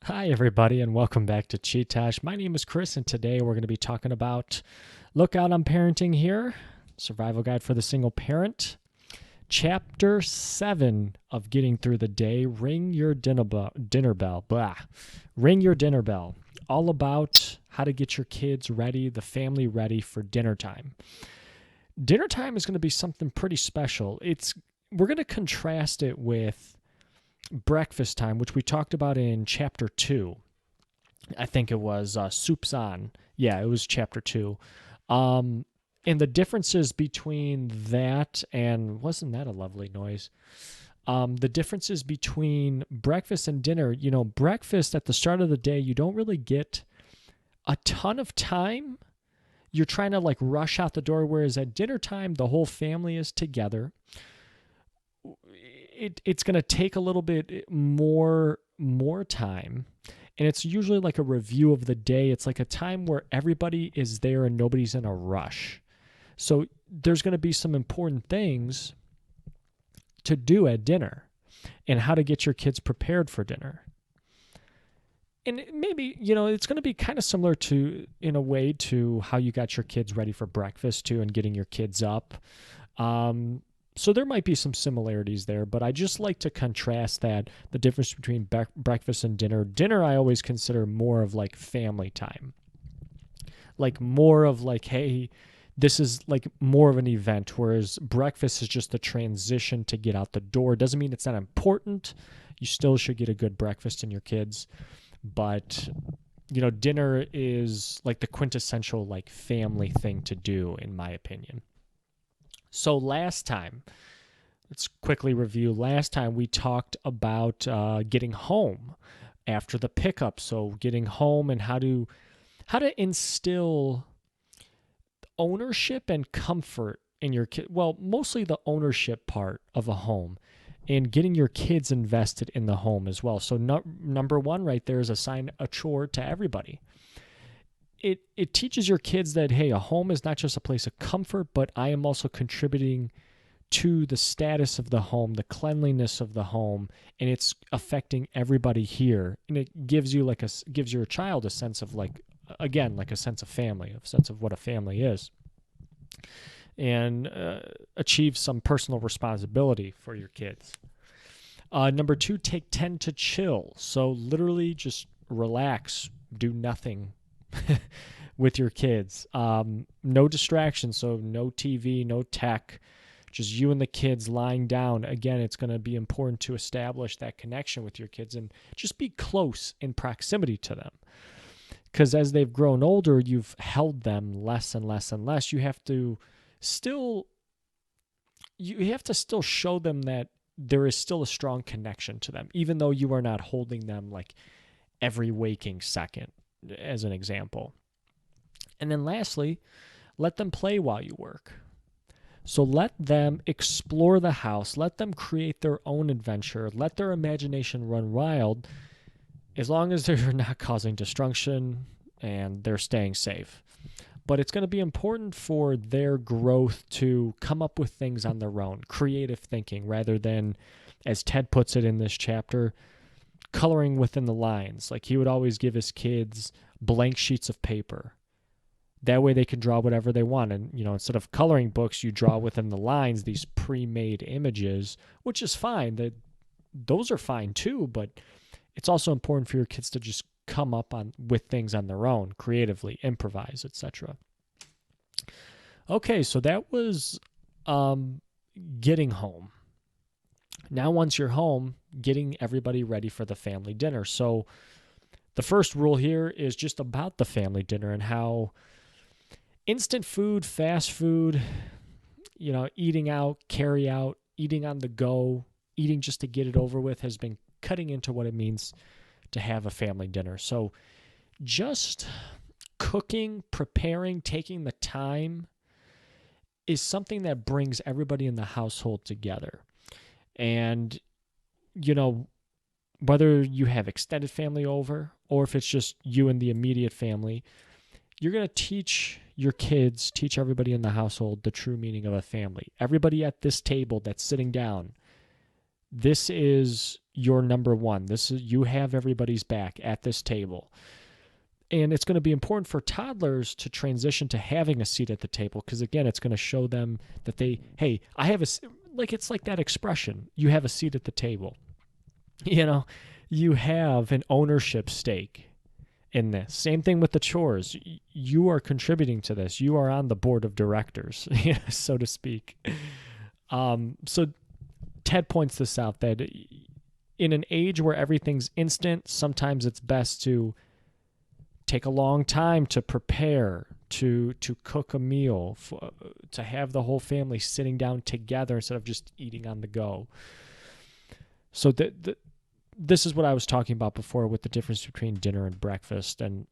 Hi, everybody, and welcome back to Chee-Tash. My name is Chris, and today we're going to be talking about Look Out on Parenting here, Survival Guide for the Single Parent. Chapter 7 of Getting Through the Day, Ring Your Dinner Bell. Blah. Ring Your Dinner Bell. All about how to get your kids ready, the family ready for dinner time. Dinner time is going to be something pretty special. We're going to contrast it with breakfast time, which we talked about in chapter 2. I think it was Soup's On. Yeah, it was chapter 2. And the differences between that and, wasn't that a lovely noise? The differences between breakfast and dinner, breakfast at the start of the day, you don't really get a ton of time. You're trying to rush out the door, whereas at dinner time, the whole family is together. It's going to take a little bit more time, and it's usually like a review of the day. It's like a time where everybody is there and nobody's in a rush. So there's going to be some important things to do at dinner and how to get your kids prepared for dinner. And maybe, it's going to be kind of similar to, in a way, to how you got your kids ready for breakfast too, and getting your kids up. So there might be some similarities there, but I just like to contrast that, the difference between breakfast and dinner. Dinner I always consider more of like family time. Like more of like, hey, this is like more of an event, whereas breakfast is just the transition to get out the door. Doesn't mean it's not important. You still should get a good breakfast in your kids. But, dinner is like the quintessential like family thing to do, in my opinion. So last time, let's quickly review. Last time we talked about getting home after the pickup. So getting home and how to instill ownership and comfort in your kid. Well, mostly the ownership part of a home, and getting your kids invested in the home as well. So number one right there is assign a chore to everybody. It teaches your kids that, hey, a home is not just a place of comfort, but I am also contributing to the status of the home, the cleanliness of the home, and it's affecting everybody here. And it gives you gives your child a sense of a sense of family, a sense of what a family is, and achieve some personal responsibility for your kids. Number two, take 10 to chill. So literally just relax, do nothing with your kids. No distractions, so no TV, no tech, just you and the kids lying down. Again, it's going to be important to establish that connection with your kids and just be close in proximity to them. Because as they've grown older, you've held them less and less and less. You have to still show them that there is still a strong connection to them, even though you are not holding them like every waking second, as an example. And then lastly, let them play while you work. So let them explore the house, let them create their own adventure, let their imagination run wild, as long as they're not causing destruction and they're staying safe. But it's going to be important for their growth to come up with things on their own, creative thinking, rather than, as Ted puts it in this chapter, coloring within the lines. Like he would always give his kids blank sheets of paper. That way they can draw whatever they want. And, instead of coloring books, you draw within the lines these pre-made images, which is fine. Those are fine too, but it's also important for your kids to just come up with things on their own, creatively, improvise, etc. Okay, so that was getting home. Now, once you're home, getting everybody ready for the family dinner. So the first rule here is just about the family dinner and how instant food, fast food, eating out, carry out, eating on the go, eating just to get it over with has been cutting into what it means to have a family dinner. So just cooking, preparing, taking the time is something that brings everybody in the household together. And, whether you have extended family over or if it's just you and the immediate family, you're going to teach your kids, teach everybody in the household the true meaning of a family. Everybody at this table that's sitting down, this is you're number one. You have everybody's back at this table. And it's going to be important for toddlers to transition to having a seat at the table because, again, it's going to show them that hey, I have it's like that expression, you have a seat at the table. You have an ownership stake in this. Same thing with the chores. You are contributing to this. You are on the board of directors, so to speak. So Ted points this out, that in an age where everything's instant, sometimes it's best to take a long time to prepare, to cook a meal, to have the whole family sitting down together instead of just eating on the go. So this is what I was talking about before with the difference between dinner and breakfast, and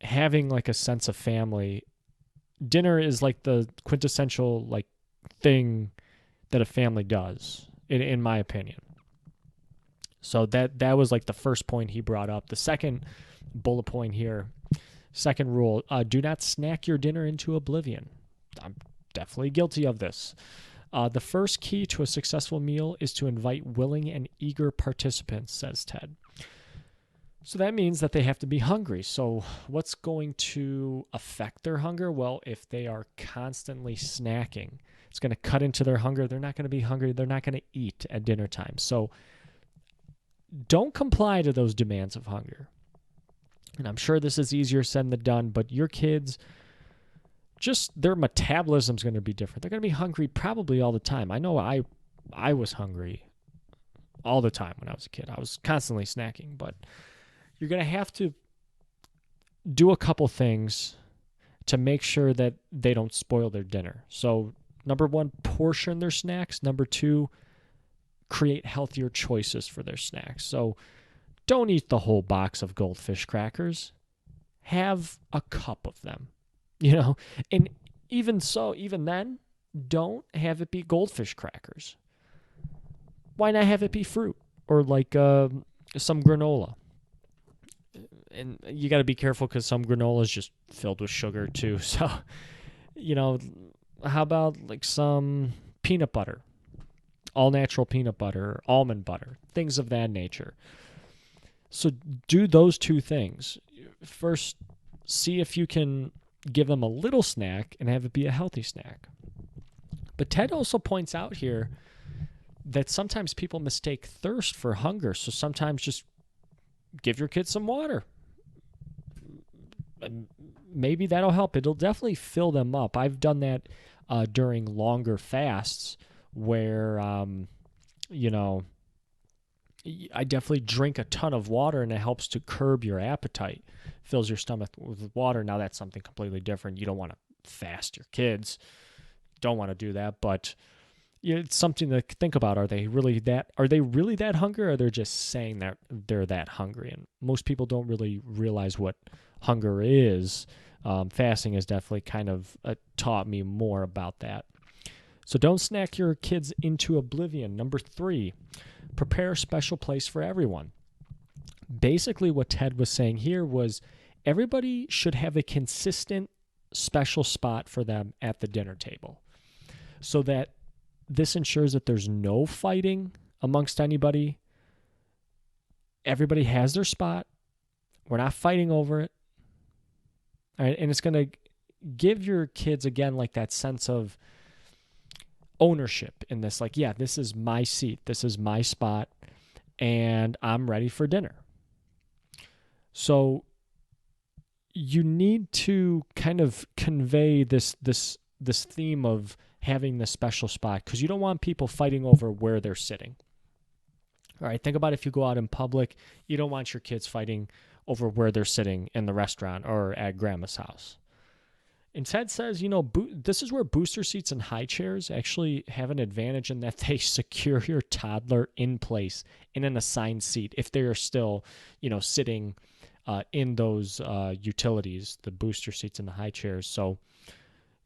having like a sense of family. Dinner is like the quintessential like thing that a family does, in my opinion. So that was like the first point he brought up. The second bullet point here, second rule, do not snack your dinner into oblivion. I'm definitely guilty of this. The first key to a successful meal is to invite willing and eager participants, says Ted. So that means that they have to be hungry. So what's going to affect their hunger? Well, if they are constantly snacking, it's going to cut into their hunger. They're not going to be hungry. They're not going to eat at dinner time. So don't comply to those demands of hunger. And I'm sure this is easier said than done, but your kids, just their metabolism is going to be different. They're going to be hungry probably all the time. I know I was hungry all the time when I was a kid. I was constantly snacking, but you're going to have to do a couple things to make sure that they don't spoil their dinner. So, number one, portion their snacks. Number two, create healthier choices for their snacks. So, don't eat the whole box of goldfish crackers. Have a cup of them, And even then, don't have it be goldfish crackers. Why not have it be fruit or like some granola? And you got to be careful because some granola is just filled with sugar too. So, how about like some peanut butter, all natural peanut butter, almond butter, things of that nature. So do those two things. First, see if you can give them a little snack and have it be a healthy snack. But Ted also points out here that sometimes people mistake thirst for hunger. So sometimes just give your kids some water. Maybe that'll help. It'll definitely fill them up. I've done that during longer fasts where, I definitely drink a ton of water, and it helps to curb your appetite. Fills your stomach with water. Now that's something completely different. You don't want to fast your kids. Don't want to do that, but it's something to think about. Are they really that hungry, or they're just saying that they're that hungry? And most people don't really realize what hunger is. Fasting has definitely kind of taught me more about that. So don't snack your kids into oblivion. Number 3, prepare a special place for everyone. Basically, what Ted was saying here was everybody should have a consistent special spot for them at the dinner table, so that this ensures that there's no fighting amongst anybody. Everybody has their spot. We're not fighting over it. All right, and it's going to give your kids, again, like that sense of ownership in this. Like, yeah, this is my seat. This is my spot, and I'm ready for dinner. So you need to kind of convey this theme of having the special spot, because you don't want people fighting over where they're sitting. All right, think about if you go out in public, you don't want your kids fighting over where they're sitting in the restaurant or at grandma's house. And Ted says, this is where booster seats and high chairs actually have an advantage in that they secure your toddler in place in an assigned seat if they are still, sitting in those utilities, the booster seats and the high chairs. So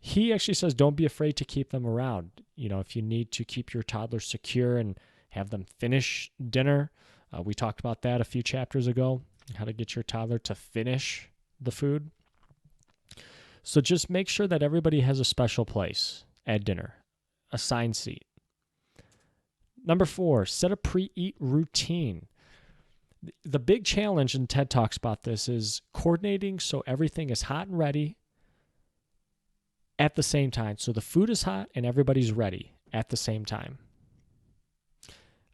he actually says, don't be afraid to keep them around. If you need to keep your toddler secure and have them finish dinner, we talked about that a few chapters ago, how to get your toddler to finish the food. So just make sure that everybody has a special place at dinner, assigned seat. Number 4, set a pre-eat routine. The big challenge, and Ted talks about this, is coordinating so everything is hot and ready at the same time. So the food is hot and everybody's ready at the same time.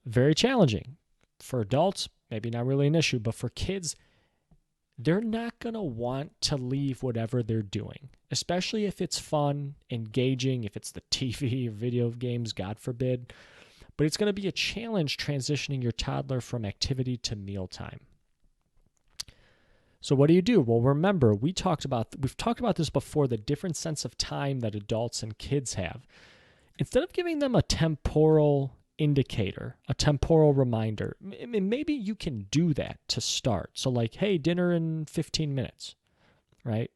Very challenging. For adults, maybe not really an issue, but for kids, they're not going to want to leave whatever they're doing, especially if it's fun, engaging, if it's the TV or video games, God forbid. But it's going to be a challenge transitioning your toddler from activity to mealtime. So what do you do? Well, remember, we've talked about this before, the different sense of time that adults and kids have. Instead of giving them a temporal indicator, a temporal reminder, maybe you can do that to start. So like, hey, dinner in 15 minutes, right?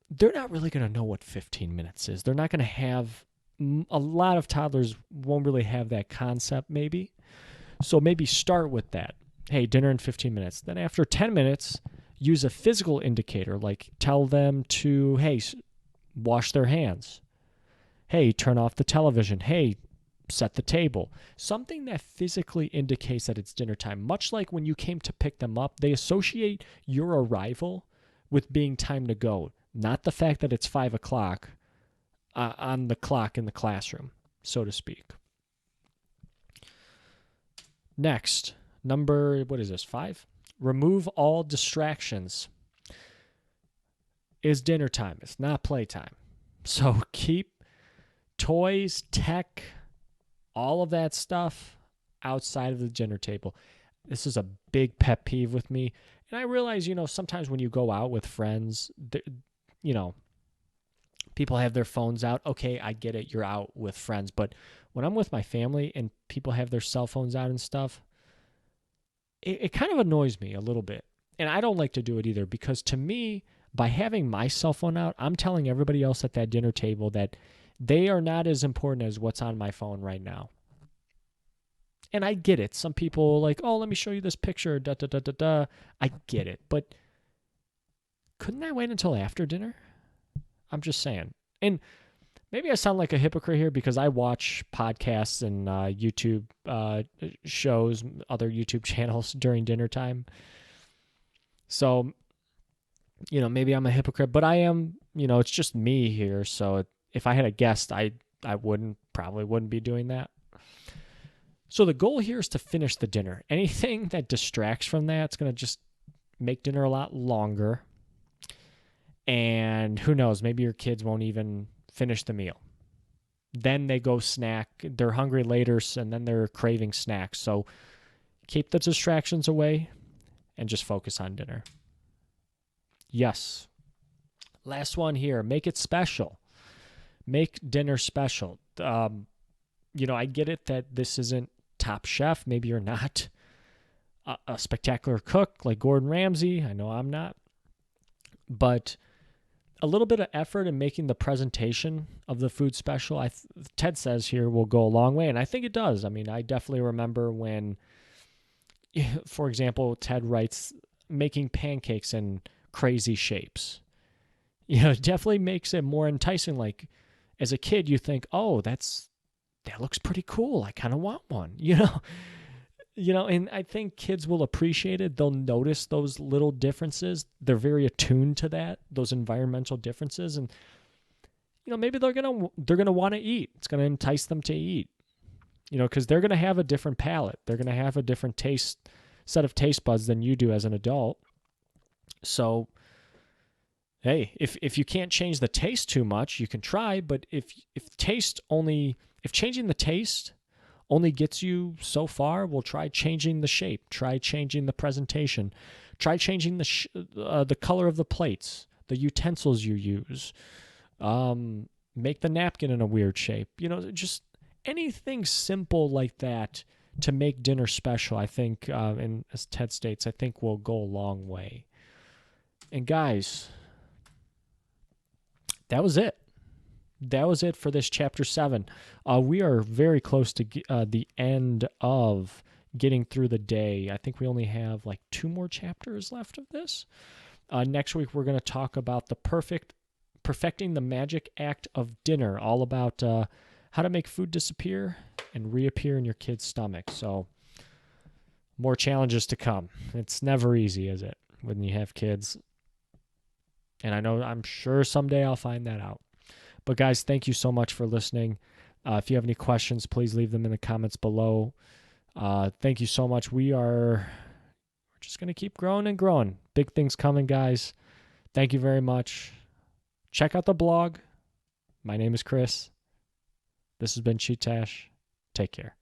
They're not really going to know what 15 minutes is. They're not going to have, a lot of toddlers won't really have that concept maybe. So maybe start with that. Hey, dinner in 15 minutes. Then after 10 minutes, use a physical indicator, like tell them to, hey, wash their hands. Hey, turn off the television. Hey, set the table. Something that physically indicates that it's dinner time. Much like when you came to pick them up, they associate your arrival with being time to go, not the fact that it's 5 o'clock on the clock in the classroom, so to speak. Next, number, 5? Remove all distractions. It's dinner time. It's not playtime. So keep toys, tech, all of that stuff outside of the dinner table. This is a big pet peeve with me. And I realize, sometimes when you go out with friends, people have their phones out. Okay, I get it. You're out with friends. But when I'm with my family and people have their cell phones out and stuff, it kind of annoys me a little bit. And I don't like to do it either, because to me, by having my cell phone out, I'm telling everybody else at that dinner table that they are not as important as what's on my phone right now. And I get it. Some people like, oh, let me show you this picture, da da da da da. I get it. But couldn't I wait until after dinner? I'm just saying. And maybe I sound like a hypocrite here because I watch podcasts and YouTube shows, other YouTube channels during dinner time. So, maybe I'm a hypocrite, but I am, it's just me here. So if I had a guest, I probably wouldn't be doing that. So the goal here is to finish the dinner. Anything that distracts from that, it's going to just make dinner a lot longer. And who knows, maybe your kids won't even finish the meal. Then they go snack. They're hungry later, and then they're craving snacks. So keep the distractions away and just focus on dinner. Yes. Last one here. Make it special. Make dinner special. I get it that this isn't Top Chef. Maybe you're not a spectacular cook like Gordon Ramsay. I know I'm not. But a little bit of effort in making the presentation of the food special, Ted says here, will go a long way. And I think it does. I mean, I definitely remember when, for example, Ted writes, making pancakes in crazy shapes. It definitely makes it more enticing. Like, as a kid, you think, oh, that looks pretty cool. I kind of want one, and I think kids will appreciate it. They'll notice those little differences. They're very attuned to that, those environmental differences. And, maybe they're going to want to eat. It's going to entice them to eat, because they're going to have a different palate. They're going to have a different set of taste buds than you do as an adult. So, hey, if you can't change the taste too much, you can try. But if changing the taste only gets you so far, well, try changing the shape, try changing the presentation, try changing the color of the plates, the utensils you use, make the napkin in a weird shape, just anything simple like that to make dinner special. I think, and as Ted states, I think will go a long way. And guys, that was it. That was it for this chapter 7. We are very close to the end of getting through the day. I think we only have like 2 more chapters left of this. Next week, we're going to talk about perfecting the magic act of dinner, all about how to make food disappear and reappear in your kid's stomach. So more challenges to come. It's never easy, is it, when you have kids? And I'm sure someday I'll find that out. But guys, thank you so much for listening. If you have any questions, please leave them in the comments below. Thank you so much. We're just going to keep growing and growing. Big things coming, guys. Thank you very much. Check out the blog. My name is Chris. This has been Chee-Tash. Take care.